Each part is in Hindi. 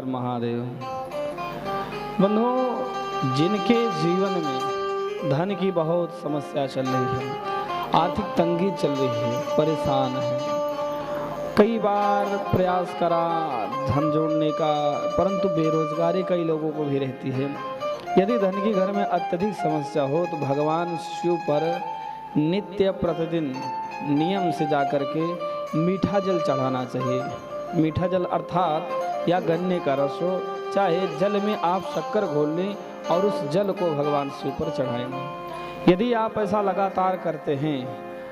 महादेव। बंधुओं, जिनके जीवन में धन की बहुत समस्या चल रही है, आर्थिक तंगी चल रही है, परेशान है, कई बार प्रयास करा धन जोड़ने का, परंतु बेरोजगारी कई लोगों को भी रहती है। यदि धन की घर में अत्यधिक समस्या हो तो भगवान शिव पर नित्य प्रतिदिन नियम से जाकर के मीठा जल चढ़ाना चाहिए। मीठा जल अर्थात या गन्ने का रस हो, चाहे जल में आप शक्कर घोल लें और उस जल को भगवान शिव पर चढ़ाएं। यदि आप ऐसा लगातार करते हैं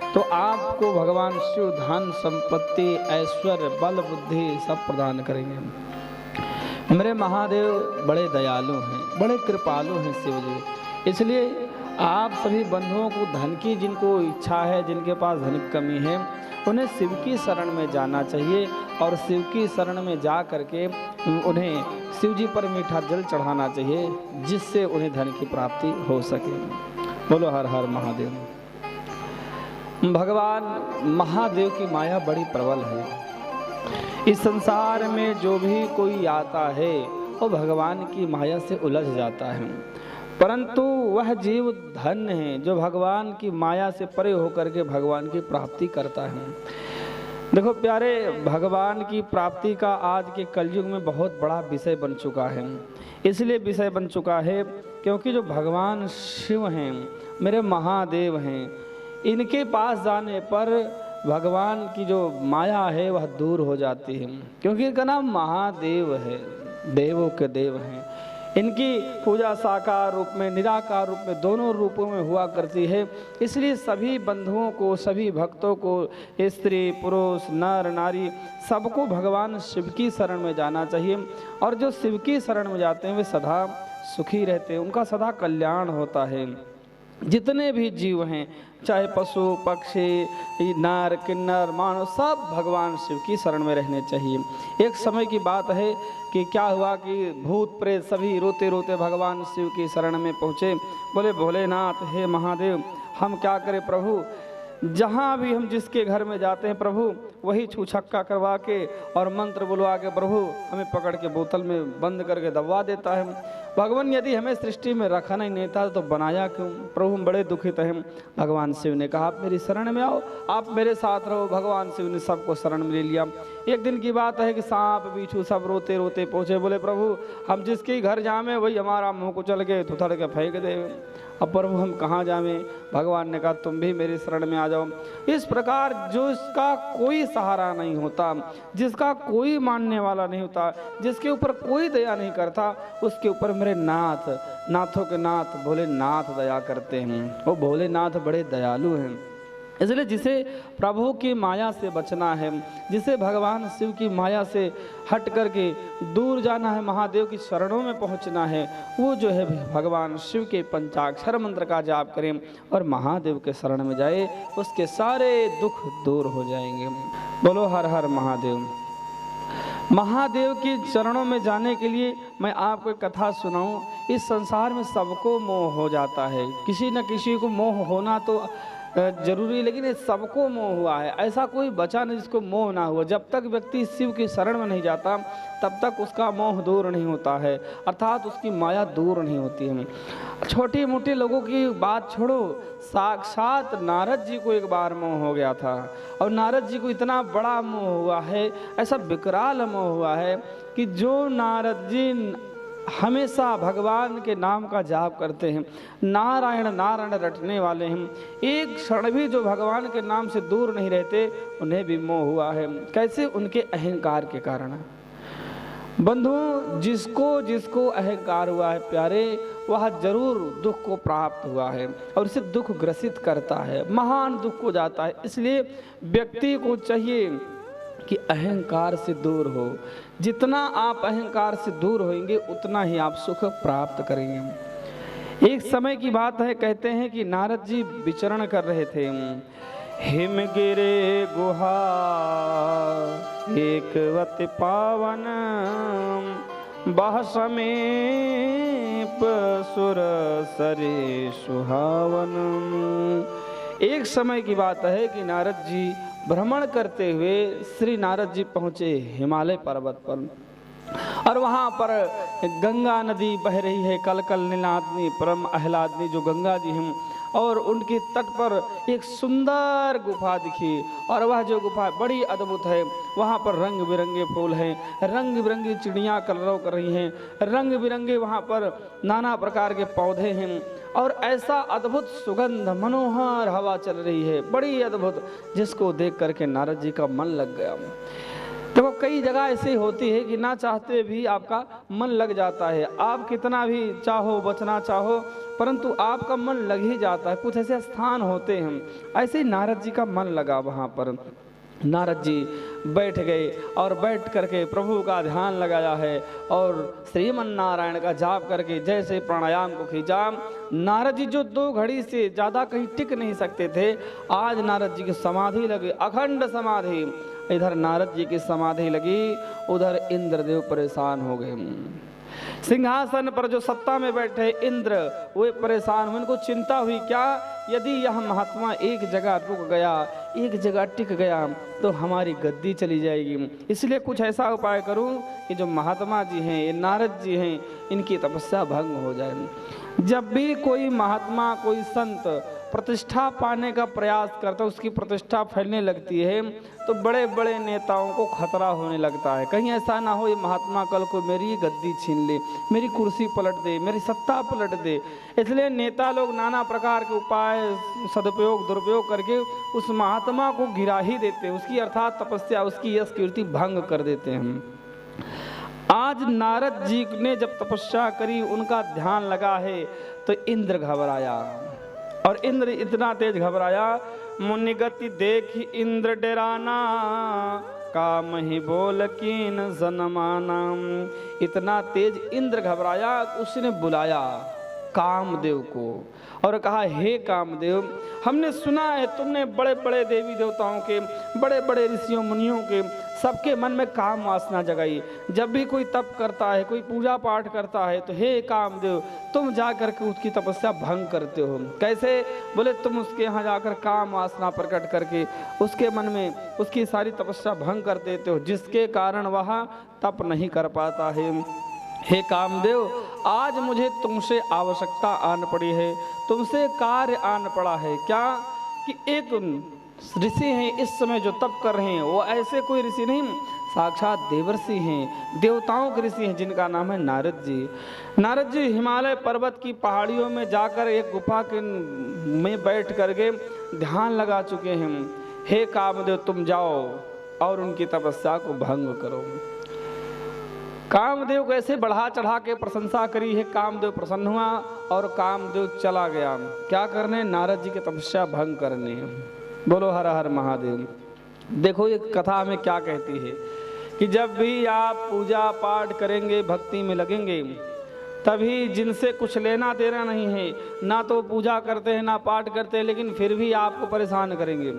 तो आपको भगवान शिव धन संपत्ति ऐश्वर्य बल बुद्धि सब प्रदान करेंगे। मेरे महादेव बड़े दयालु हैं, बड़े कृपालु हैं शिव जी। इसलिए आप सभी बंधुओं को धन की जिनको इच्छा है, जिनके पास धन की कमी है, उन्हें शिव की शरण में जाना चाहिए और शिव की शरण में जा करके उन्हें शिव जी पर मीठा जल चढ़ाना चाहिए, जिससे उन्हें धन की प्राप्ति हो सके। बोलो हर हर महादेव। भगवान महादेव की माया बड़ी प्रबल है। इस संसार में जो भी कोई आता है वो भगवान की माया से उलझ जाता है, परंतु वह जीव धन्य है जो भगवान की माया से परे होकर के भगवान की प्राप्ति करता है। देखो प्यारे, भगवान की प्राप्ति का आज के कलयुग में बहुत बड़ा विषय बन चुका है। इसलिए विषय बन चुका है क्योंकि जो भगवान शिव हैं, मेरे महादेव हैं, इनके पास जाने पर भगवान की जो माया है वह दूर हो जाती है, क्योंकि इनका नाम महादेव है, देवों के देव हैं। इनकी पूजा साकार रूप में, निराकार रूप में, दोनों रूपों में हुआ करती है। इसलिए सभी बंधुओं को, सभी भक्तों को, स्त्री पुरुष नर नारी सबको भगवान शिव की शरण में जाना चाहिए। और जो शिव की शरण में जाते हैं वे सदा सुखी रहते हैं, उनका सदा कल्याण होता है। जितने भी जीव हैं, चाहे पशु पक्षी नर किन्नर मानव, सब भगवान शिव की शरण में रहने चाहिए। एक समय की बात है कि क्या हुआ कि भूत प्रेत सभी रोते रोते भगवान शिव की शरण में पहुँचे। बोले भोलेनाथ, हे महादेव, हम क्या करें प्रभु, जहाँ भी हम जिसके घर में जाते हैं प्रभु वही छूछक्का करवा के और मंत्र बुलवा के प्रभु हमें पकड़ के बोतल में बंद करके दबवा देता है। भगवान यदि हमें सृष्टि में रखना ही नहीं था तो बनाया क्यों। प्रभु हम बड़े दुखित हैं। भगवान शिव ने कहा आप मेरी शरण में आओ, आप मेरे साथ रहो। भगवान शिव ने सबको शरण में ले लिया। एक दिन की बात है कि सांप बिच्छू सब रोते रोते पहुँचे। बोले प्रभु हम जिसके घर जामे वही हमारा मुँह को चल के थुथड़ के फेंक दे। अब प्रभु हम कहाँ जावें। भगवान ने कहा तुम भी मेरी शरण में आ जाओ। इस प्रकार जो इसका कोई सहारा नहीं होता, जिसका कोई मानने वाला नहीं होता, जिसके ऊपर कोई दया नहीं करता, उसके ऊपर मेरे नाथ, नाथों के नाथ भोलेनाथ दया करते हैं। वो भोलेनाथ बड़े दयालु हैं। इसलिए जिसे प्रभु की माया से बचना है, जिसे भगवान शिव की माया से हट करके दूर जाना है, महादेव की शरणों में पहुंचना है, वो जो है भगवान शिव के पंचाक्षर मंत्र का जाप करें और महादेव के शरण में जाए, उसके सारे दुख दूर हो जाएंगे। बोलो हर हर महादेव। महादेव की चरणों में जाने के लिए मैं आपको एक कथा सुनाऊं। इस संसार में सबको मोह हो जाता है, किसी न किसी को मोह होना तो जरूरी, लेकिन ये सबको मोह हुआ है। ऐसा कोई बचा नहीं जिसको मोह ना हुआ। जब तक व्यक्ति शिव की शरण में नहीं जाता तब तक उसका मोह दूर नहीं होता है, अर्थात उसकी माया दूर नहीं होती है। छोटी मोटी लोगों की बात छोड़ो, साक्षात नारद जी को एक बार मोह हो गया था और नारद जी को इतना बड़ा मोह हुआ है, ऐसा विकराल मोह हुआ है कि जो नारद जी हमेशा भगवान के नाम का जाप करते हैं, नारायण नारायण रटने वाले हैं, एक क्षण भी जो भगवान के नाम से दूर नहीं रहते, उन्हें भी मोह हुआ है। कैसे? उनके अहंकार के कारण। बंधु जिसको जिसको अहंकार हुआ है प्यारे, वह जरूर दुख को प्राप्त हुआ है और इसे दुख ग्रसित करता है, महान दुख को जाता है। इसलिए व्यक्ति को चाहिए कि अहंकार से दूर हो। जितना आप अहंकार से दूर होंगे उतना ही आप सुख प्राप्त करेंगे। एक समय की बात है, कहते हैं कि नारद जी विचरण कर रहे थे। हिमगिरे गुहा एकवत पावन बह समीप सुर सरे सुहावन। एक समय की बात है कि नारद जी भ्रमण करते हुए श्री नारद जी पहुँचे हिमालय पर्वत पर और वहाँ पर गंगा नदी बह रही है, कल कल नीलाद्नी परम आह्लादनी जो गंगा जी हैं, और उनके तट पर एक सुंदर गुफा दिखी। और वह जो गुफा बड़ी अद्भुत है, वहाँ पर रंग बिरंगे फूल हैं, रंग बिरंगी चिड़ियाँ कलरव कर रही हैं, रंग बिरंगे वहाँ पर नाना प्रकार के पौधे हैं, और ऐसा अद्भुत सुगंध मनोहर हवा चल रही है, बड़ी अद्भुत, जिसको देख करके नारद जी का मन लग गया। देखो कई जगह ऐसी होती है कि ना चाहते भी आपका मन लग जाता है, आप कितना भी चाहो बचना चाहो परंतु आपका मन लग ही जाता है। कुछ ऐसे स्थान होते हैं, ऐसे ही नारद जी का मन लगा वहाँ पर। नारद जी बैठ गए और बैठ करके प्रभु का ध्यान लगाया है और श्रीमन नारायण का जाप करके जैसे प्राणायाम को खींचा। नारद जी जो 2 घड़ी से ज़्यादा कहीं टिक नहीं सकते थे, आज नारद जी की समाधि लगी, अखंड समाधि। इधर नारद जी की समाधि लगी, उधर इंद्रदेव परेशान हो गए। सिंहासन पर जो सत्ता में बैठे इंद्र वे परेशान हुए, उनको चिंता हुई, क्या यदि यह महात्मा एक जगह रुक गया, एक जगह टिक गया तो हमारी गद्दी चली जाएगी। इसलिए कुछ ऐसा उपाय करूं कि जो महात्मा जी हैं, ये नारद जी हैं, इनकी तपस्या भंग हो जाए। जब भी कोई महात्मा कोई संत प्रतिष्ठा पाने का प्रयास करता है, उसकी प्रतिष्ठा फैलने लगती है तो बड़े बड़े नेताओं को खतरा होने लगता है, कहीं ऐसा ना हो ये महात्मा कल को मेरी गद्दी छीन ले, मेरी कुर्सी पलट दे, मेरी सत्ता पलट दे। इसलिए नेता लोग नाना प्रकार के उपाय सदुपयोग दुरुपयोग करके उस महात्मा को गिरा ही देते हैं, उसकी अर्थात तपस्या, उसकी यश कीर्ति भंग कर देते हैं। आज नारद जी ने जब तपस्या करी, उनका ध्यान लगा है, तो इंद्र घबराया, और इंद्र इतना तेज घबराया, मुनि गति देख इंद्र डराना, काम ही बोल कीन जनमाना। इतना तेज इंद्र घबराया, उसने बुलाया कामदेव को और कहा, हे कामदेव, हमने सुना है तुमने बड़े बड़े देवी देवताओं के, बड़े बड़े ऋषियों मुनियों के, सबके मन में काम वासना जगाई। जब भी कोई तप करता है, कोई पूजा पाठ करता है, तो हे कामदेव तुम जा करके उसकी तपस्या भंग करते हो। कैसे? बोले तुम उसके यहाँ जाकर काम वासना प्रकट करके उसके मन में उसकी सारी तपस्या भंग कर देते हो, जिसके कारण वह तप नहीं कर पाता है। हे कामदेव, आज मुझे तुमसे आवश्यकता आन पड़ी है, तुमसे कार्य आन पड़ा है। क्या कि एक ऋषि हैं इस समय जो तप कर रहे हैं, वो ऐसे कोई ऋषि नहीं, साक्षात देवर्षि हैं, देवताओं के ऋषि हैं, जिनका नाम है नारद जी। नारद जी हिमालय पर्वत की पहाड़ियों में जाकर एक गुफा के में बैठ करके ध्यान लगा चुके हैं। हे कामदेव, तुम जाओ और उनकी तपस्या को भंग करो। कामदेव को ऐसे बढ़ा चढ़ा के प्रशंसा करी है, कामदेव प्रसन्न हुआ और कामदेव चला गया। क्या करने? नारद जी की तपस्या भंग करने। बोलो हर हर महादेव। देखो ये कथा हमें क्या कहती है कि जब भी आप पूजा पाठ करेंगे, भक्ति में लगेंगे, तभी जिनसे कुछ लेना देना नहीं है, ना तो पूजा करते हैं ना पाठ करते हैं, लेकिन फिर भी आपको परेशान करेंगे,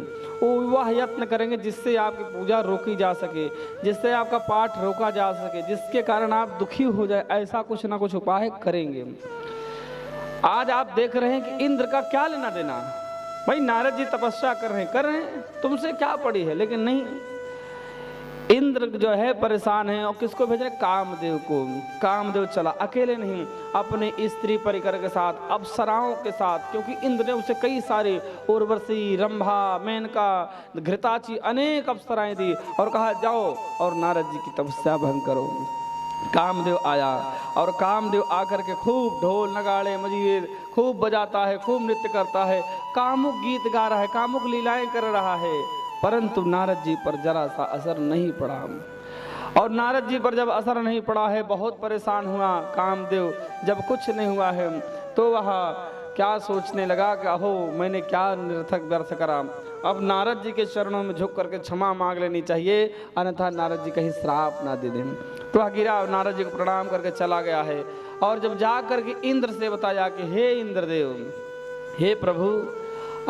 वो वह यत्न करेंगे जिससे आपकी पूजा रोकी जा सके, जिससे आपका पाठ रोका जा सके, जिसके कारण आप दुखी हो जाए, ऐसा कुछ ना कुछ उपाय करेंगे। आज आप देख रहे हैं कि इंद्र का क्या लेना देना, भाई नारद जी तपस्या कर रहे हैं, तुमसे क्या पड़ी है, लेकिन नहीं, इंद्र जो है परेशान है और किसको भेज रहे? कामदेव को। कामदेव चला, अकेले नहीं, अपने स्त्री परिकर के साथ, अप्सराओं के साथ, क्योंकि इंद्र ने उसे कई सारे उर्वशी, रंभा, मेनका, घृताची अनेक अप्सराएं दी और कहा जाओ और नारद जी की तपस्या भंग करो। कामदेव आया और कामदेव आकर के खूब ढोल नगाड़े मजीरे खूब बजाता है, खूब नृत्य करता है, कामुक गीत गा रहा है, कामुक लीलाएं कर रहा है, परंतु नारद जी पर जरा सा असर नहीं पड़ा। और नारद जी पर जब असर नहीं पड़ा है, बहुत परेशान हुआ कामदेव। जब कुछ नहीं हुआ है तो वह क्या सोचने लगा कि अहो मैंने क्या निरर्थक व्यर्थ करा, अब नारद जी के चरणों में झुक करके क्षमा मांग लेनी चाहिए, अन्यथा नारद जी कहीं श्राप ना दे दें। तो वह गिरा, नारद जी को प्रणाम करके चला गया है और जब जा करके इंद्र से बताया कि हे इंद्रदेव, हे प्रभु,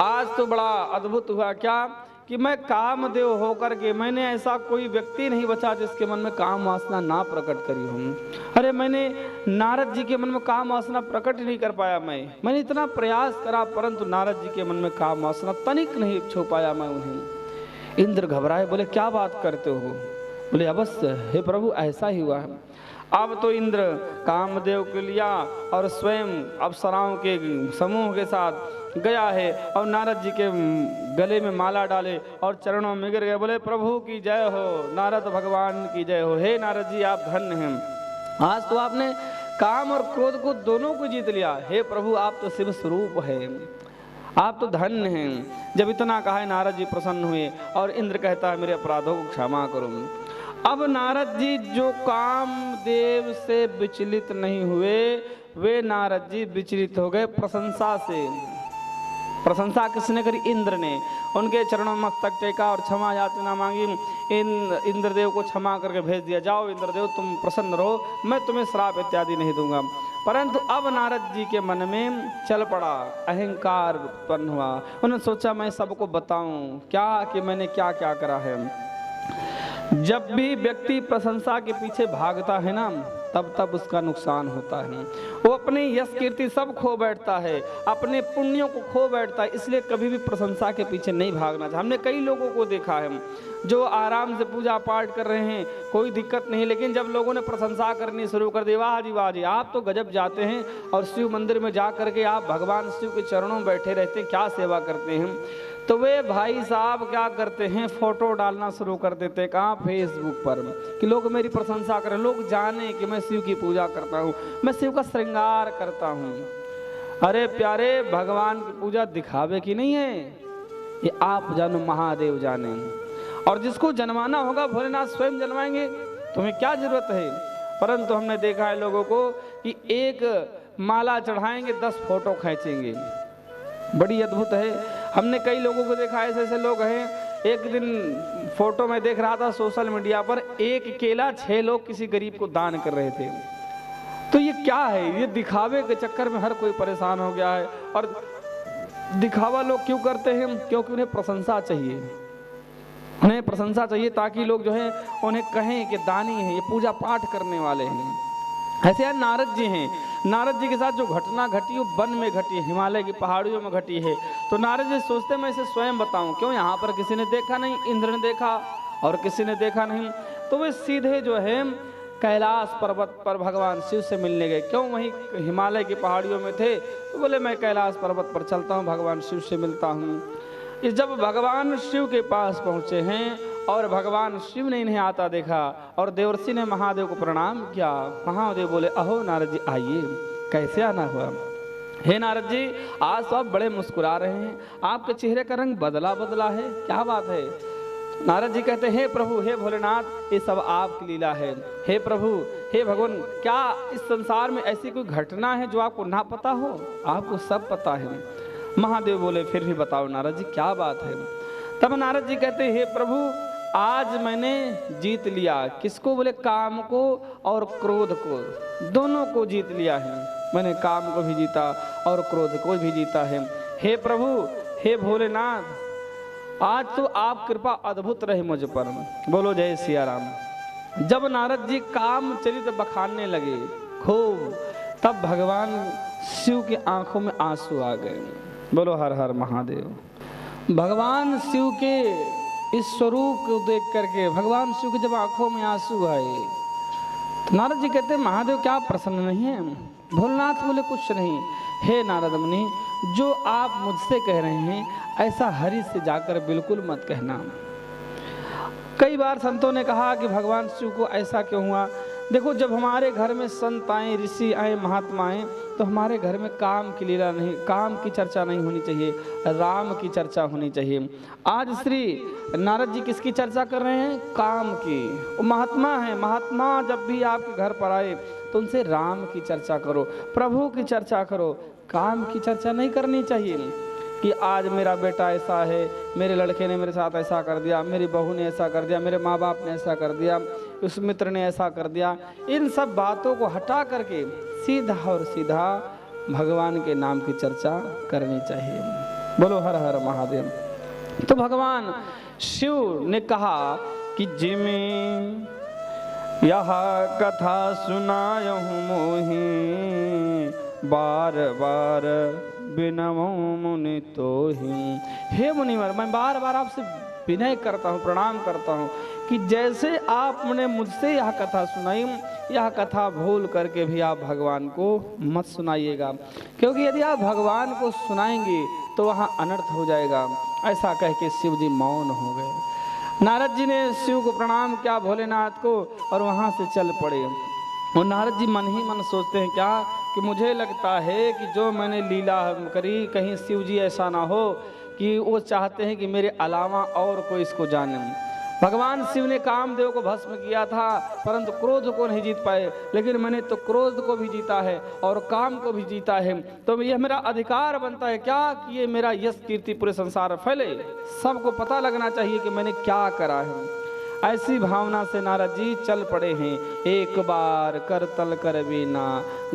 आज तो बड़ा अद्भुत हुआ क्या कि मैं कामदेव होकर के मैंने ऐसा कोई व्यक्ति नहीं बचा जिसके मन में काम वासना ना प्रकट करी हूँ। अरे मैंने नारद जी के मन में काम वासना प्रकट नहीं कर पाया, मैंने इतना प्रयास करा परंतु नारद जी के मन में काम वासना तनिक नहीं छू पाया मैं उन्हें। इंद्र घबराए, बोले क्या बात करते हो? बोले अवश्य हे प्रभु, ऐसा ही हुआ है। अब तो इंद्र कामदेव को लिया और स्वयं अप्सराओं के समूह के साथ गया है और नारद जी के गले में माला डाले और चरणों में गिर गए, बोले प्रभु की जय हो, नारद भगवान की जय हो। हे नारद जी आप धन्य हैं, आज तो आपने काम और क्रोध को दोनों को जीत लिया। हे प्रभु आप तो शिव स्वरूप है, आप तो धन्य हैं। जब इतना कहा नारद जी प्रसन्न हुए और इंद्र कहता है मेरे अपराधों को क्षमा करो। अब नारद जी जो कामदेव से विचलित नहीं हुए, वे नारद जी विचलित हो गए प्रशंसा से। प्रशंसा किसने करी? इंद्र ने। उनके चरणों में मस्तक टेका और क्षमा याचना मांगी। इंद्रदेव को क्षमा करके भेज दिया, जाओ इंद्रदेव तुम प्रसन्न रहो, मैं तुम्हें श्राप इत्यादि नहीं दूंगा। परंतु अब नारद जी के मन में चल पड़ा, अहंकार उत्पन्न हुआ। उन्होंने सोचा मैं सबको बताऊं क्या कि मैंने क्या क्या करा है। जब भी व्यक्ति प्रशंसा के पीछे भागता है ना, तब तब उसका नुकसान होता है। वो अपनी यश कीर्ति सब खो बैठता है, अपने पुण्यों को खो बैठता है। इसलिए कभी भी प्रशंसा के पीछे नहीं भागना चाहिए। हमने कई लोगों को देखा है जो आराम से पूजा पाठ कर रहे हैं, कोई दिक्कत नहीं, लेकिन जब लोगों ने प्रशंसा करनी शुरू कर दी, वाह जी आप तो गजब जाते हैं, और शिव मंदिर में जा करके आप भगवान शिव के चरणों में बैठे रहते हैं, क्या सेवा करते हैं, तो वे भाई साहब क्या करते हैं, फोटो डालना शुरू कर देते हैं। कहाँ? फेसबुक पर, कि लोग मेरी प्रशंसा करें, लोग जाने कि मैं शिव की पूजा करता हूँ, मैं शिव का श्रृंगार करता हूँ। अरे प्यारे, भगवान की पूजा दिखावे की नहीं है, ये आप जानो, महादेव जाने। और जिसको जन्माना होगा भोलेनाथ स्वयं जन्माएंगे, तुम्हें क्या जरूरत है। परंतु हमने देखा है लोगों को कि एक माला चढ़ाएंगे, 10 फोटो खींचेंगे, बड़ी अद्भुत है। हमने कई लोगों को देखा, ऐसे ऐसे लोग हैं। एक दिन फोटो में देख रहा था सोशल मीडिया पर, एक केला 6 लोग किसी गरीब को दान कर रहे थे। तो ये क्या है? ये दिखावे के चक्कर में हर कोई परेशान हो गया है। और दिखावा लोग क्यों करते हैं? क्योंकि उन्हें प्रशंसा चाहिए, उन्हें प्रशंसा चाहिए, ताकि लोग जो है उन्हें कहें कि दानी है, ये पूजा पाठ करने वाले हैं। ऐसे यार नारद जी हैं, नारद जी के साथ जो घटना घटी वो वन में घटी है, हिमालय की पहाड़ियों में घटी है। तो नारद जी सोचते मैं इसे स्वयं बताऊं, क्यों यहाँ पर किसी ने देखा नहीं, इंद्र ने देखा और किसी ने देखा नहीं। तो वे सीधे जो है कैलाश पर्वत पर भगवान शिव से मिलने गए। क्यों? वहीं हिमालय की पहाड़ियों में थे, तो बोले मैं कैलाश पर्वत पर चलता हूँ, भगवान शिव से मिलता हूँ। इस जब भगवान शिव के पास पहुँचे हैं और भगवान शिव ने इन्हें आता देखा और देवर्षि ने महादेव को प्रणाम किया। महादेव बोले अहो नारद जी आइए, कैसे आना हुआ? हे नारद जी, आज तो आप बड़े मुस्कुरा रहे हैं, आपके चेहरे का रंग बदला बदला है, क्या बात है? नारद जी कहते हे प्रभु, हे भोलेनाथ, ये सब आपकी लीला है। हे प्रभु, हे भगवान, क्या इस संसार में ऐसी कोई घटना है जो आपको ना पता हो? आपको सब पता है। महादेव बोले फिर भी बताओ नारद जी क्या बात है? तब नारद जी कहते हे प्रभु, आज मैंने जीत लिया। किसको? बोले काम को और क्रोध को, दोनों को जीत लिया है। मैंने काम को भी जीता और क्रोध को भी जीता है। हे प्रभु, हे भोलेनाथ, आज तो आप कृपा अद्भुत रहे मुझ पर। बोलो जय सिया राम। जब नारद जी काम चरित बखानने लगे खूब, तब भगवान शिव की आंखों में आंसू आ गए। बोलो हर हर महादेव। भगवान शिव के इस स्वरूप को देख करके भगवान शिव के जब आंखों में आंसू आए, तो नारद जी कहते महादेव क्या आप प्रसन्न नहीं है? भोलेनाथ बोले कुछ नहीं। हे नारद मुनि, जो आप मुझसे कह रहे हैं ऐसा हरि से जाकर बिल्कुल मत कहना। कई बार संतों ने कहा कि भगवान शिव को ऐसा क्यों हुआ। देखो, जब हमारे घर में संत आए, ऋषि आए, महात्मा आए, तो हमारे घर में काम की लीला नहीं, काम की चर्चा नहीं होनी चाहिए, राम की चर्चा होनी चाहिए। आज श्री नारद जी किसकी चर्चा कर रहे हैं? काम की। वो महात्मा है, महात्मा जब भी आपके घर पर आए तो उनसे राम की चर्चा करो, प्रभु की चर्चा करो, काम की चर्चा नहीं करनी चाहिए कि आज मेरा बेटा ऐसा है, मेरे लड़के ने मेरे साथ ऐसा कर दिया, मेरी बहू ने ऐसा कर दिया, मेरे माँ बाप ने ऐसा कर दिया, उस मित्र ने ऐसा कर दिया। इन सब बातों को हटा करके सीधा और सीधा भगवान के नाम की चर्चा करनी चाहिए। बोलो हर हर महादेव। तो भगवान शिव ने कहा कि जिमें यह कथा सुनायहु मोहि, बार बार बिनमो मुनि तोहि। हे मुनिवर, मैं बार बार आपसे विनय करता हूँ, प्रणाम करता हूँ कि जैसे आपने मुझसे यह कथा सुनाई, यह कथा भूल करके भी आप भगवान को मत सुनाइएगा, क्योंकि यदि आप भगवान को सुनाएंगे तो वहाँ अनर्थ हो जाएगा। ऐसा कह के शिव जी मौन हो गए। नारद जी ने शिव को प्रणाम किया, भोलेनाथ को, और वहाँ से चल पड़े। और नारद जी मन ही मन सोचते हैं क्या कि मुझे लगता है कि जो मैंने लीला करी, कहीं शिव जी ऐसा ना हो कि वो चाहते हैं कि मेरे अलावा और कोई इसको जाने। भगवान शिव ने कामदेव को भस्म किया था, परंतु क्रोध को नहीं जीत पाए, लेकिन मैंने तो क्रोध को भी जीता है और काम को भी जीता है, तो यह मेरा अधिकार बनता है क्या कि ये मेरा यश कीर्ति पूरे संसार फैले, सबको पता लगना चाहिए कि मैंने क्या करा है। ऐसी भावना से नारद जी चल पड़े हैं। एक बार कर तल कर बीना,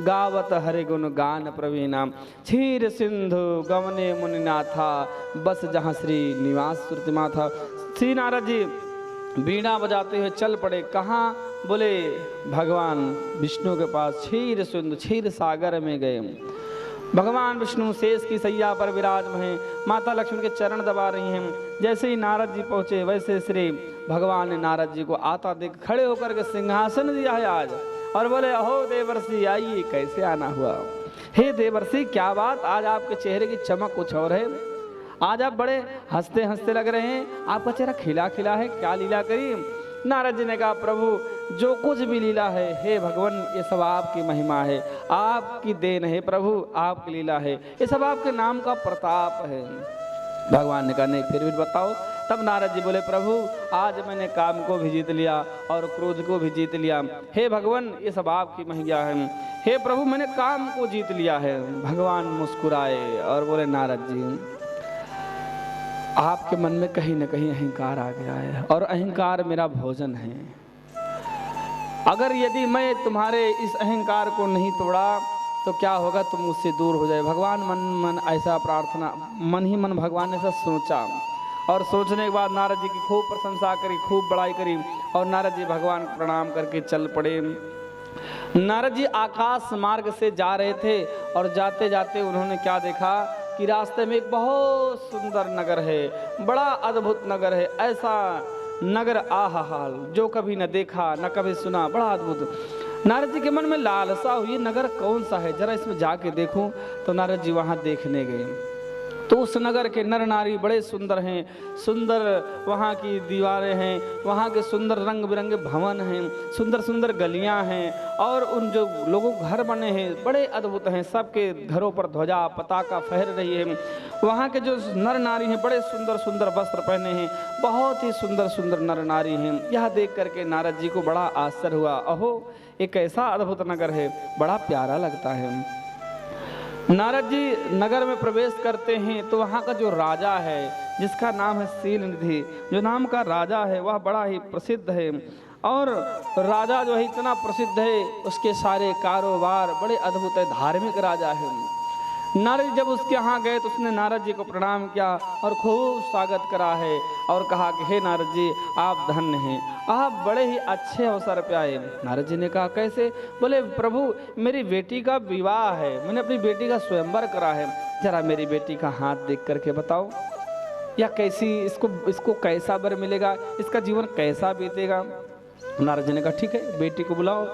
गावत हरि गुण गान प्रवीणा, क्षीर सिंधु गमने मुनिनाथा, बस जहाँ श्री निवास श्रुति माथा। श्री नारद जी बीणा बजाते हुए चल पड़े। कहाँ? बोले भगवान विष्णु के पास। क्षीर सिंधु, क्षीर सागर में गए। भगवान विष्णु शेष की सैया पर विराजमान हैं, माता लक्ष्मण के चरण दबा रही हैं। जैसे ही नारद जी पहुँचे, वैसे श्री भगवान ने नारद जी को आता देख खड़े होकर के सिंहासन दिया है आज, और बोले अहो देवर्षि आइए, कैसे आना हुआ? हे देवर्षि क्या बात, आज आपके चेहरे की चमक कुछ और है, आज आप बड़े हंसते हंसते लग रहे हैं, आपका चेहरा खिला खिला है, क्या लीला करी? नारद जी ने कहा प्रभु जो कुछ भी लीला है, हे भगवान ये सब आपकी महिमा है, आपकी देन है प्रभु, आपकी लीला है, ये सब आपके नाम का प्रताप है। भगवान ने कहा नहीं फिर भी बताओ। तब नारद जी बोले प्रभु आज मैंने काम को भी जीत लिया और क्रोध को भी जीत लिया, हे भगवान ये सब आपकी महिमा है। हे प्रभु मैंने काम को जीत लिया है। भगवान मुस्कुराए और बोले नारद जी आपके मन में कहीं न कहीं अहंकार आ गया है, और अहंकार मेरा भोजन है। अगर यदि मैं तुम्हारे इस अहंकार को नहीं तोड़ा तो क्या होगा, तुम मुझसे दूर हो जाए। भगवान मन ऐसा प्रार्थना, मन ही मन भगवान ने ऐसा सोचा, और सोचने के बाद नारद जी की खूब प्रशंसा करी, खूब बड़ाई करी, और नारद जी भगवान को प्रणाम करके चल पड़े। नारद जी आकाश मार्ग से जा रहे थे, और जाते जाते उन्होंने क्या देखा कि रास्ते में एक बहुत सुंदर नगर है, बड़ा अद्भुत नगर है। ऐसा नगर आहा जो कभी न देखा न कभी सुना, बड़ा अद्भुत। नारद जी के मन में लालसा हुई, नगर कौन सा है, जरा इसमें जाके देखूं। तो नारद जी वहां देखने गए तो उस नगर के नर नारी बड़े सुंदर हैं, सुंदर वहाँ की दीवारें हैं, वहाँ के सुंदर रंग बिरंगे भवन हैं, सुंदर सुंदर गलियाँ हैं, और उन जो लोगों घर बने हैं बड़े अद्भुत हैं। सबके घरों पर ध्वजा पताका फहर रही है। वहाँ के जो नर नारी हैं बड़े सुंदर सुंदर वस्त्र पहने हैं, बहुत ही सुंदर सुंदर नर नारी हैं। यह देख करके नारद जी को बड़ा आश्चर्य हुआ, अहो एक ऐसा अद्भुत नगर है, बड़ा प्यारा लगता है। नारद जी नगर में प्रवेश करते हैं तो वहाँ का जो राजा है जिसका नाम है शीलनिधि, जो नाम का राजा है वह बड़ा ही प्रसिद्ध है, और राजा जो है इतना प्रसिद्ध है, उसके सारे कारोबार बड़े अद्भुत है, धार्मिक राजा है। नारद जी जब उसके यहाँ गए तो उसने नारद जी को प्रणाम किया और खूब स्वागत करा है, और कहा कि हे नारद जी आप धन्य हैं, आप बड़े ही अच्छे अवसर पे आए। नारद जी ने कहा कैसे? बोले प्रभु मेरी बेटी का विवाह है, मैंने अपनी बेटी का स्वयंवर करा है, जरा मेरी बेटी का हाथ देख करके बताओ, या कैसी इसको कैसा वर मिलेगा, इसका जीवन कैसा बीतेगा। नारद जी ने कहा ठीक है बेटी को बुलाओ,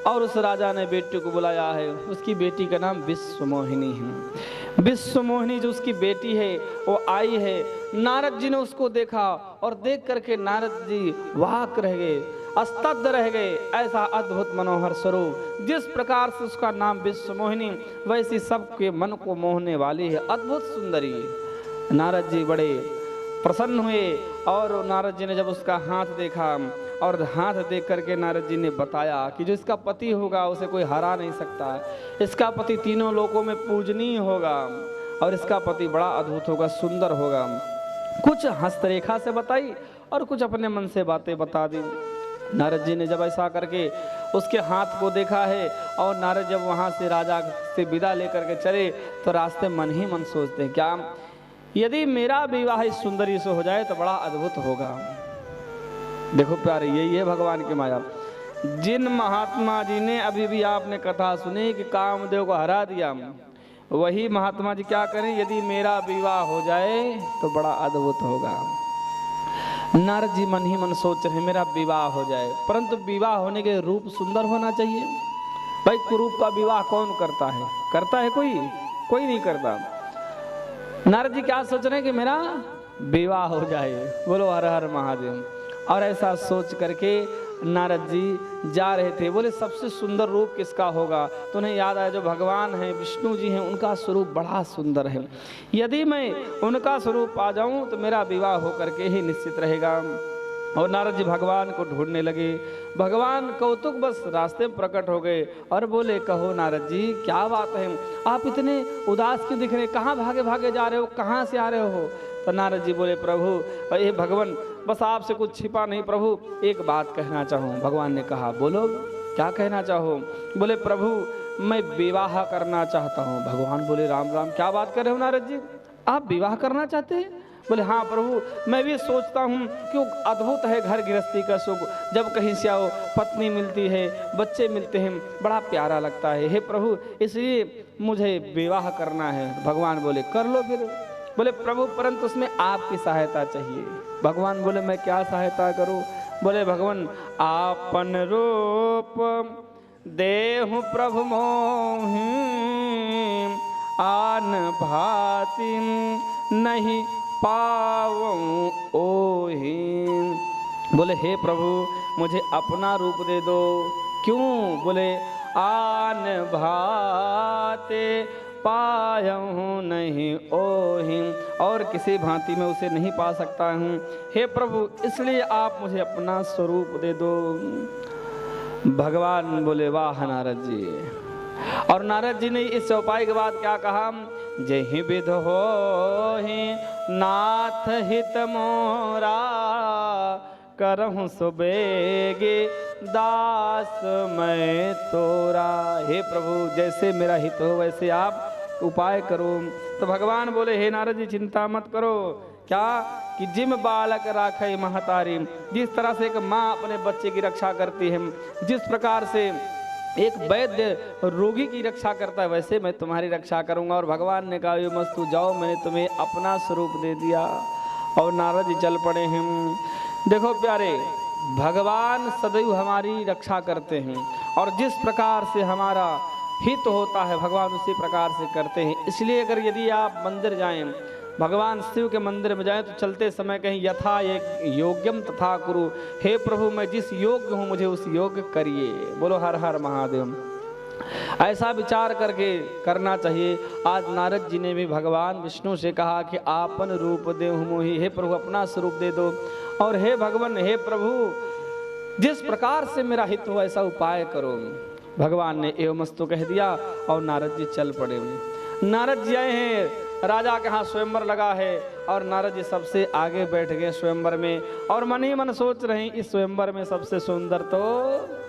और उस राजा ने बेटी को बुलाया है। उसकी बेटी का नाम विश्वमोहिनी है। विश्वमोहिनी जो उसकी बेटी है वो आई है। नारद जी ने उसको देखा, और देख करके नारद जी वाक रह गए, स्तब्ध रह गए। ऐसा अद्भुत मनोहर स्वरूप, जिस प्रकार से उसका नाम विश्वमोहिनी, वैसी सबके मन को मोहने वाली है, अद्भुत सुंदरी। नारद जी बड़े प्रसन्न हुए, और नारद जी ने जब उसका हाथ देखा, और हाथ देख करके नारद जी ने बताया कि जो इसका पति होगा उसे कोई हरा नहीं सकता, इसका पति तीनों लोकों में पूजनीय होगा, और इसका पति बड़ा अद्भुत होगा, सुंदर होगा। कुछ हस्तरेखा से बताई और कुछ अपने मन से बातें बता दी। नारद जी ने जब ऐसा करके उसके हाथ को देखा है, और नारद जब वहाँ से राजा से विदा लेकर के चले तो रास्ते मन ही मन सोचते हैं क्या यदि मेरा विवाह इस सुंदरी से हो जाए तो बड़ा अद्भुत होगा। देखो प्यारे यही है भगवान की माया। जिन महात्मा जी ने अभी भी आपने कथा सुनी कि कामदेव को हरा दिया, वही महात्मा जी क्या करें, यदि मेरा विवाह हो जाए तो बड़ा अद्भुत होगा। नारद जी मन ही मन सोच रहे मेरा विवाह हो जाए, परंतु विवाह होने के रूप सुंदर होना चाहिए। भाई कुरूप का विवाह कौन करता है? करता है कोई? कोई नहीं करता। नारद जी क्या सोच रहे हैं कि मेरा विवाह हो जाए। बोलो हर हर महादेव। और ऐसा सोच करके नारद जी जा रहे थे। बोले सबसे सुंदर रूप किसका होगा? तो उन्हें याद आया जो भगवान हैं, विष्णु जी हैं, उनका स्वरूप बड़ा सुंदर है। यदि मैं उनका स्वरूप पा जाऊं तो मेरा विवाह होकर के ही निश्चित रहेगा। और नारद जी भगवान को ढूंढने लगे। भगवान कौतुक बस रास्ते में प्रकट हो गए और बोले कहो नारद जी क्या बात है, आप इतने उदास क्यों दिख रहे? कहाँ भागे भागे जा रहे हो? कहाँ से आ रहे हो? तो नारद जी बोले प्रभु ये भगवान बस आपसे कुछ छिपा नहीं प्रभु, एक बात कहना चाहूँ। भगवान ने कहा बोलो क्या कहना चाहो? बोले प्रभु मैं विवाह करना चाहता हूँ। भगवान बोले राम राम, क्या बात कर रहे हो नारद जी, आप विवाह करना चाहते हैं? बोले हाँ प्रभु, मैं भी सोचता हूँ क्यों अद्भुत है घर गृहस्थी का सुख, जब कहीं से आओ पत्नी मिलती है, बच्चे मिलते हैं, बड़ा प्यारा लगता है। हे प्रभु इसलिए मुझे विवाह करना है। भगवान बोले कर लो फिर। बोले प्रभु परंतु उसमें आपकी सहायता चाहिए। भगवान बोले मैं क्या सहायता करूँ? बोले भगवान आपन रूप देहु प्रभु मोहि, आन भाति नहीं पावऊं ओहि। बोले हे प्रभु मुझे अपना रूप दे दो। क्यों? बोले आन भाते पायऊं नहीं ओहि, और किसी भांति में उसे नहीं पा सकता हूँ। हे प्रभु इसलिए आप मुझे अपना स्वरूप दे दो। भगवान बोले वाह नारद जी। और नारद जी ने इस चौपाई के बाद क्या कहा? जहि विध होहि नाथ हित मोरा, करहूँ सुबेगे दास मैं तोरा। हे प्रभु जैसे मेरा हित हो वैसे आप उपाय करो। तो भगवान बोले हे नारद जी चिंता मत करो। क्या कि जिम बालक राखे महतारी, जिस तरह से एक माँ अपने बच्चे की रक्षा करती है, जिस प्रकार से एक वैद्य रोगी की रक्षा करता है, वैसे मैं तुम्हारी रक्षा करूंगा। और भगवान ने कहा यो मस्तु जाओ, मैंने तुम्हें अपना स्वरूप दे दिया। और नारद जी चल पड़े हैं। देखो प्यारे, भगवान सदैव हमारी रक्षा करते हैं और जिस प्रकार से हमारा हित होता है भगवान उसी प्रकार से करते हैं। इसलिए अगर यदि आप मंदिर जाएं, भगवान शिव के मंदिर में जाएं, तो चलते समय कहीं यथा योग्यम तथा कुरु, हे प्रभु मैं जिस योग्य हूँ मुझे उस योग्य करिए। बोलो हर हर महादेव। ऐसा विचार करके करना चाहिए। आज नारद जी ने भी भगवान विष्णु से कहा कि आपन रूप देहु मोहि, हे प्रभु अपना स्वरूप दे दो। और हे भगवान, हे प्रभु जिस प्रकार से मेरा हित हो ऐसा उपाय करो। भगवान ने एवमस्तु कह दिया और नारद जी चल पड़े। नारद जी आए हैं, राजा के यहाँ स्वयंवर लगा है और नारद जी सबसे आगे बैठ गए स्वयंवर में। और मन ही मन सोच रहे हैं इस स्वयंवर में सबसे सुंदर तो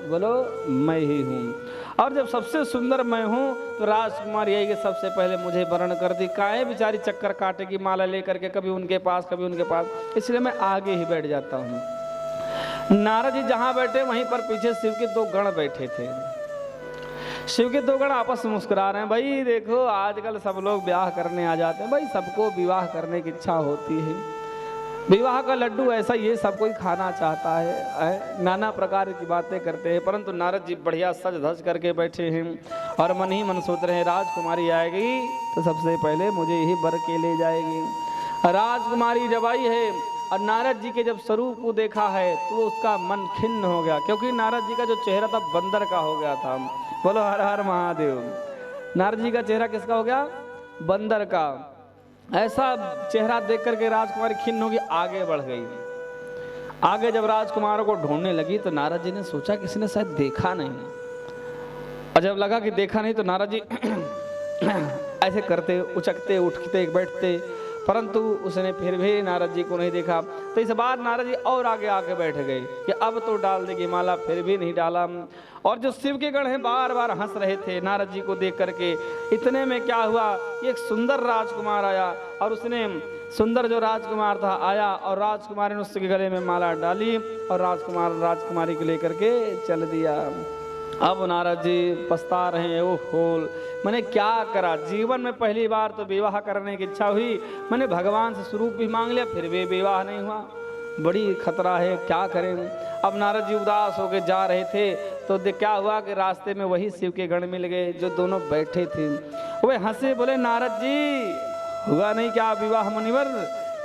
बोलो मैं ही हूँ। और जब सबसे सुंदर मैं हूँ तो राजकुमारी आएगी सबसे पहले मुझे वर्ण कर दी। काहे बेचारी चक्कर काटेगी माला लेकर के, कभी उनके पास कभी उनके पास, इसलिए मैं आगे ही बैठ जाता हूँ। नारद जी जहाँ बैठे वहीं पर पीछे शिव के दो गण बैठे थे। शिव के दो गण आपस में मुस्कुरा रहे हैं। भाई देखो आजकल सब लोग ब्याह करने आ जाते हैं। भाई सबको विवाह करने की इच्छा होती है, विवाह का लड्डू ऐसा ये सब कोई खाना चाहता है, नाना प्रकार की बातें करते हैं। परंतु नारद जी बढ़िया सज धज करके बैठे हैं और मन ही मन सोच रहे हैं राजकुमारी आएगी तो सबसे पहले मुझे ही बर के ले जाएगी। राजकुमारी जब आई है और नारद जी के जब स्वरूप को देखा है तो उसका मन खिन्न हो गया, क्योंकि नारद जी का जो चेहरा था बंदर का हो गया था। बोलो हर हर महादेव। नारद जी का चेहरा किसका हो गया? बंदर का। ऐसा चेहरा देख करके राजकुमारी खिन्न होगी, आगे बढ़ गई। आगे जब राजकुमारों को ढूंढने लगी तो नारद जी ने सोचा किसी ने शायद देखा नहीं, और जब लगा कि देखा नहीं तो नारद जी ऐसे करते, उचकते, उठते, बैठते, परंतु उसने फिर भी नारद जी को नहीं देखा। तो इस बार नारद जी और आगे आके बैठ गए कि अब तो डाल देगी माला, फिर भी नहीं डाला। और जो शिव के गण हैं बार बार हंस रहे थे नारद जी को देख करके। इतने में क्या हुआ, एक सुंदर राजकुमार आया और उसने सुंदर जो राजकुमार था आया और राजकुमारी ने उसके गले में माला डाली और राजकुमारी को लेकर के चल दिया। अब नारद जी पछता रहे हैं, ओहो मैंने क्या करा, जीवन में पहली बार तो विवाह करने की इच्छा हुई, मैंने भगवान से स्वरूप भी मांग लिया फिर भी विवाह नहीं हुआ। बड़ी खतरा है, क्या करें। अब नारद जी उदास होकर जा रहे थे तो क्या हुआ कि रास्ते में वही शिव के गण मिल गए जो दोनों बैठे थे। वे हंसे, बोले नारद जी हुआ नहीं क्या विवाह मुनिवर,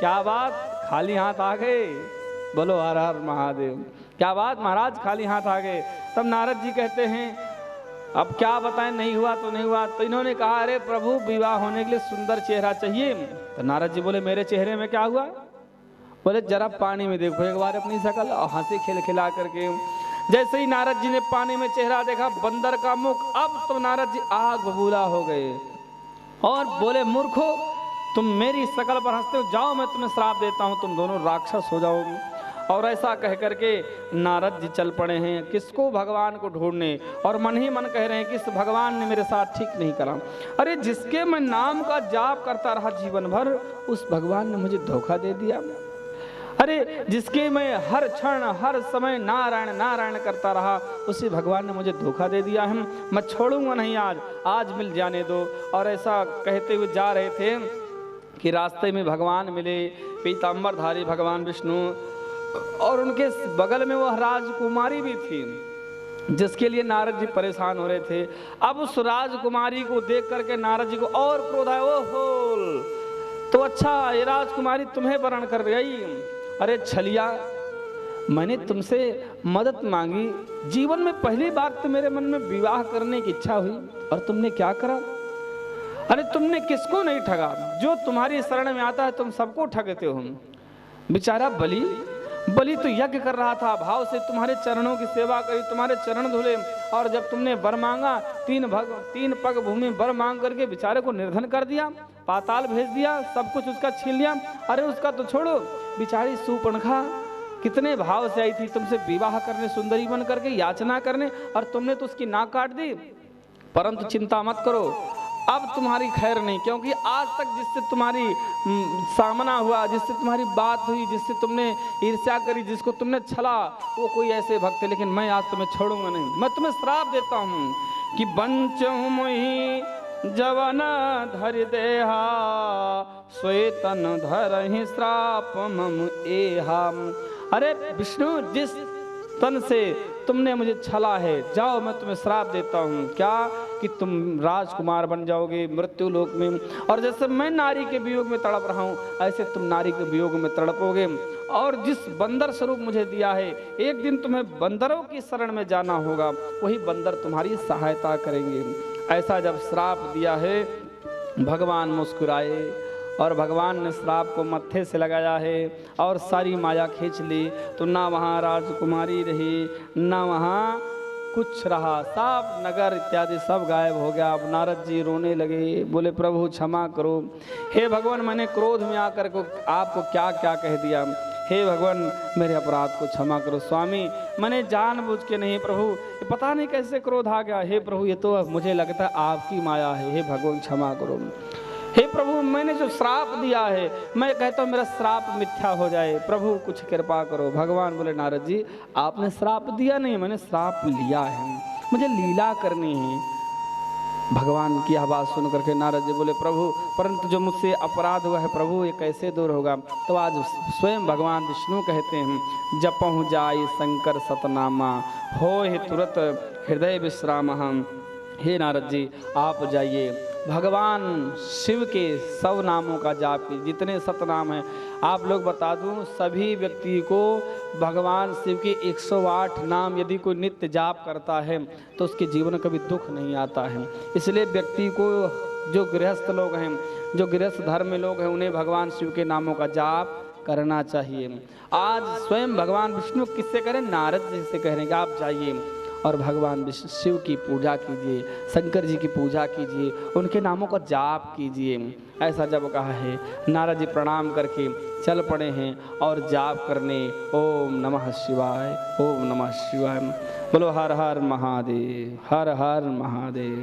क्या बात खाली हाथ आ गए। बोलो हर हर महादेव। क्या बात महाराज खाली हाथ आ गए। तब नारद जी कहते हैं अब क्या बताएं, नहीं हुआ तो नहीं हुआ। तो इन्होंने कहा अरे प्रभु विवाह होने के लिए सुंदर चेहरा चाहिए। तो नारद जी बोले मेरे चेहरे में क्या हुआ। बोले जरा पानी में देखो एक बार अपनी शकल, और हंसी खिलखिला करके। जैसे ही नारद जी ने पानी में चेहरा देखा, बंदर का मुख, अब तो नारद जी आग बबूला हो गए और बोले मूर्खो, तुम मेरी शकल पर हंसते हो, जाओ मैं तुम्हें श्राप देता हूं, तुम दोनों राक्षस हो जाओगे। और ऐसा कह करके नारद जी चल पड़े हैं किसको, भगवान को ढूंढने। और मन ही मन कह रहे हैं कि इस भगवान ने मेरे साथ ठीक नहीं करा। अरे जिसके मैं नाम का जाप करता रहा जीवन भर, उस भगवान ने मुझे धोखा दे दिया। अरे जिसके मैं हर क्षण हर समय नारायण नारायण करता रहा, उसी भगवान ने मुझे धोखा दे दिया है। मैं छोड़ूंगा नहीं, आज मिल जाने दो। और ऐसा कहते हुए जा रहे थे कि रास्ते में भगवान मिले, पीतांबरधारी भगवान विष्णु, और उनके बगल में वह राजकुमारी भी थी जिसके लिए नारद जी परेशान हो रहे थे। अब उस राजकुमारी को देख करके नारद जी को और क्रोध आया। ओहो, तो अच्छा ये राजकुमारी तुम्हें वरण कर गई। अरे छलिया, मैंने तुमसे मदद मांगी, जीवन में पहली बार तो मेरे मन में विवाह करने की इच्छा हुई और तुमने क्या करा। अरे तुमने किसको नहीं ठगा, जो तुम्हारी शरण में आता है तुम सबको ठगते हो। बेचारा बलि तो यज्ञ कर रहा था, भाव से तुम्हारे चरणों की सेवा करी, तुम्हारे चरण धुले, और जब तुमने वर मांगा, तीन पग भूमि वर मांग करके बेचारे को निर्धन कर दिया, पाताल भेज दिया, सब कुछ उसका छीन लिया। अरे उसका तो छोड़ो, बेचारी सूर्पणखा कितने भाव से आई थी तुमसे विवाह करने, सुंदरी बन करके याचना करने, और तुमने तो उसकी नाक काट दी। परंतु चिंता मत करो, अब तुम्हारी खैर नहीं, क्योंकि आज तक जिससे तुम्हारी सामना हुआ, जिससे तुम्हारी बात हुई, जिससे तुमने ईर्ष्या करी, जिसको तुमने छला, वो कोई ऐसे भक्त है, लेकिन मैं आज तुम्हें छोड़ूंगा नहीं। मैं तुम्हें श्राप देता हूँ कि बंचहु मोहि जवन धर देहा, श्वेतन धरहि श्राप मम एहा। अरे विष्णु, जिस तन से तुमने मुझे छला है, जाओ मैं तुम्हें श्राप देता हूँ, क्या कि तुम राजकुमार बन जाओगे मृत्यु लोक में, और जैसे मैं नारी के वियोग में तड़प रहा हूँ, ऐसे तुम नारी के वियोग में तड़पोगे। और जिस बंदर स्वरूप मुझे दिया है, एक दिन तुम्हें बंदरों की शरण में जाना होगा, वही बंदर तुम्हारी सहायता करेंगे। ऐसा जब श्राप दिया है, भगवान मुस्कुराए और भगवान ने श्राप को मत्थे से लगाया है और सारी माया खींच ली। तो ना वहाँ राजकुमारी रही, ना वहाँ कुछ रहा, सब नगर इत्यादि सब गायब हो गया। अब नारद जी रोने लगे, बोले प्रभु क्षमा करो, हे भगवान मैंने क्रोध में आकर को आपको क्या क्या कह दिया, हे भगवान मेरे अपराध को क्षमा करो। स्वामी मैंने जानबूझ के नहीं, प्रभु पता नहीं कैसे क्रोध आ गया, हे प्रभु ये तो मुझे लगता है आपकी माया है, हे भगवान क्षमा करो। हे प्रभु मैंने जो श्राप दिया है, मैं कहता हूँ मेरा श्राप मिथ्या हो जाए, प्रभु कुछ कृपा करो। भगवान बोले नारद जी आपने श्राप दिया नहीं, मैंने श्राप लिया है, मुझे लीला करनी है। भगवान की आवाज़ सुन करके नारद जी बोले प्रभु परंतु जो मुझसे अपराध हुआ है प्रभु ये कैसे दूर होगा। तो आज स्वयं भगवान विष्णु कहते हैं जपहु जाई शंकर सतनामा होय तुरत हृदय विश्राम। हे नारद जी आप जाइए, भगवान शिव के 100 नामों का जाप कीजिए, जितने सतनाम हैं। आप लोग बता दूं सभी व्यक्ति को भगवान शिव के 108 नाम यदि कोई नित्य जाप करता है तो उसके जीवन में कभी दुख नहीं आता है। इसलिए व्यक्ति को जो गृहस्थ लोग हैं, जो गृहस्थ धर्म में लोग हैं, उन्हें भगवान शिव के नामों का जाप करना चाहिए। आज स्वयं भगवान विष्णु किससे करें, नारद जी से कह रहे हैं कि आप जाइए और भगवान शिव की पूजा कीजिए, शंकर जी की पूजा कीजिए, उनके नामों का जाप कीजिए। ऐसा जब कहा है नारद जी प्रणाम करके चल पड़े हैं और जाप करने। ओम नमः शिवाय, ओम नमः शिवाय। बोलो हर हर महादेव, हर हर महादेव।